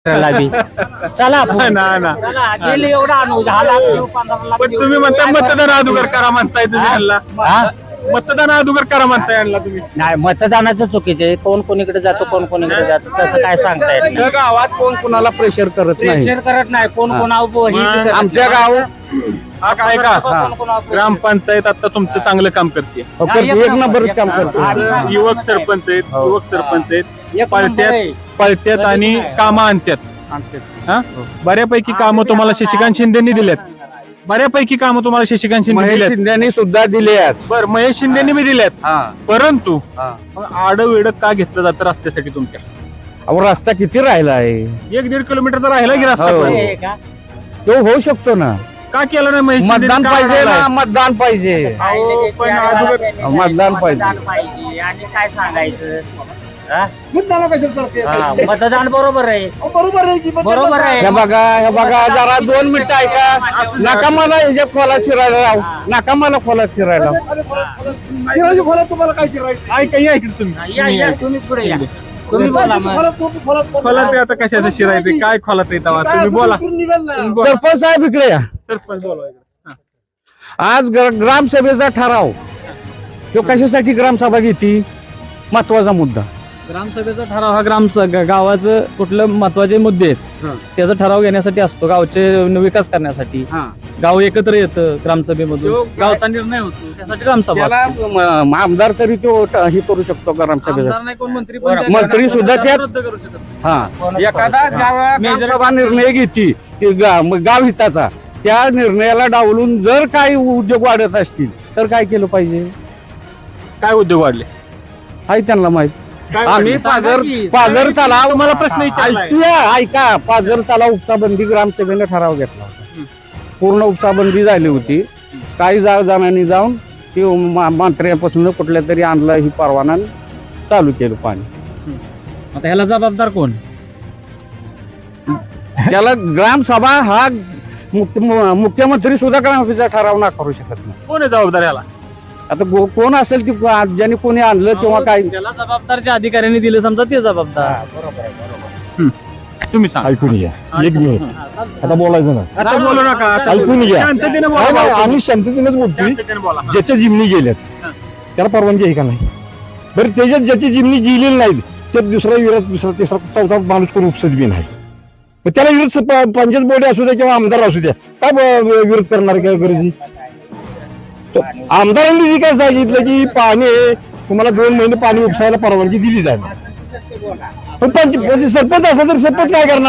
करायला बी. चला आपण. ना ना चला, गेले एवढा आणू 10 लाख देऊ, 15 लाख पण देऊ. तुम्ही म्हणता मतदान अगोदर करा म्हणताय तुम्ही यांना हा? मतदान अगोदर करा म्हणताय यांना तुम्ही नाही, मतदानाचं चुकीचे आहे. कोण कोणीकडे जातो, कोण कोणीकडे जातो, तसं काय सांगता येत नाही. गावात कोण कुणाला प्रेशर करत नाही. प्रेशर करत नाही, कोण कोणावर ही करत आमच्या नाही. गाव हा काय का कोण कोणावर- ग्रामपंचायत आता तुमचं चांगलं काम करते एक नंबरच काम करतो. युवक सरपंच आहेत युवक सरपंच आहेत एक नंबर आहे. पळत्यात आणि कामं आणतात हा? बऱ्यापैकी कामं तुम्हाला शशिकांत शिंदेनी दिल्यात बऱ्यापैकी कामं तुम्हाला शशिकांत शिंदे महेश दिल्यात शिंदेनी सुद्धा दिले आहेत. बर महेश शिंदेनी बी दिल्यात हा. परंतु हा. आडवेड का घेतलं जातं रस्त्यासाठी तुमच्या अहो रस्ता किती राहिला आहे 1-1.5 किलोमीटर तर राहिला की रस्ता हो. पण. आहे का? तो होऊ शकतो ना. का केलं नाही महेश शिंदेनी? मतदान का पाहिजे राहिलाय? ना, मतदान पाहिजे. अहो, पण अगोदर- मतदान पाहिजे. पाहिजे आणि काय सांगायचं हा? मतदान कशाला करते? हा, मतदान बरोबर आहे. बरोबर आहे की मतदान बरोबर आहे. हे बघा जरा 2 मिनिटं ऐका. नका मला ह्याच्या खोलात शिरायला राहू. नका मला खोलात शिरायला लावू. शिराजी खोला तुम्हाला काय शिरायचं? ऐका या इकडे तुम्ही या या तुम्ही पुढे या तुम्ही बोला मग. खोलात आता कशाचं शिरायचं काय खोलात येत तुम्ही बोला तुम्ही बोला. सरपंच साहेब इकडे या. सरपंच बोला इकडे. हा. आज ग्रामसभेचा ठराव तो कशासाठी ग्रामसभा घेती महत्वाचा मुद्दा. ग्रामसभेचा ठराव हा गावाचं कुठलं महत्वाचे मुद्दे आहेत त्याचा ठराव घेण्यासाठी असतो गावचे विकास करण्यासाठी. गाव एकत्र येतं ग्रामसभेमधून गावचा निर्णय होतो त्यासाठी ग्रामसभा त्याला असते. आमदार तरी तो हे करू शकतो ग्रामसभेचा. आमदार नाही कोण मंत्री पण त्या मंत्री सुद्धा त्यात- रद्द करू शकत नाही. हा एखादा ग्रामसभा निर्णय घेती की गाव हिताचा त्या निर्णयाला डावलून जर काही उद्योग वाढत असतील तर काय केलं पाहिजे काय उद्योग वाढले हाय त्यांना माहित. काय आम्ही वाढले? पाझर तलाव तुम्हाला प्रश्न विचारलाय. ऐका पाझर तलाव उपसाबंदी ग्रामसभेने ठराव घेतला होता. पूर्ण उपसाबंदी झाली होती. काही जणांनी जाऊन ती मंत्र्यापासून कुठल्या तरी आणलं ही परवाना चालू केलं पाणी. आता ह्याला जबाबदार कोण? त्याला ग्रामसभा हा मुख्यमंत्री सुद्धा ग्रामसभेचा ठराव ना करू शकत नाही. कोण आहे जबाबदार याला आता कोण असेल की ज्यांनी कोणी आणलं किंवा काय त्याला जबाबदार ज्या अधिकाऱ्यांनी दिले समजा ते जबाबदार. तुम्ही सांगा ऐकून घ्या एक मिनिट आता बोलायचं ना आता बोलू नका आता ऐकून घ्या. शांततेने नाही, नाही, बोला आम्ही शांततेनेच बोलतोय. शांततेने बोला हा. ज्याच्या जिमनी गेल्यात त्याला परवानगी आहे का नाही बरं त्याच्यात ज्याची जिमनी गेलेली नाहीत ते दुसरा विरोध दुसरा तिसरा चौथा माणूस कोण उपसत बी नाही मग त्याला विरोध पंचायत बोर्ड असू द्या किंवा आमदार असू द्या का विरोध करणार काय गरजी आमदारांनी जी काय सांगितलं की पाणी आहे, तुम्हाला 2 महिने पाणी उपसायला परवानगी दिली जाईल पण सरपंच असला तर सरपंच काय करणार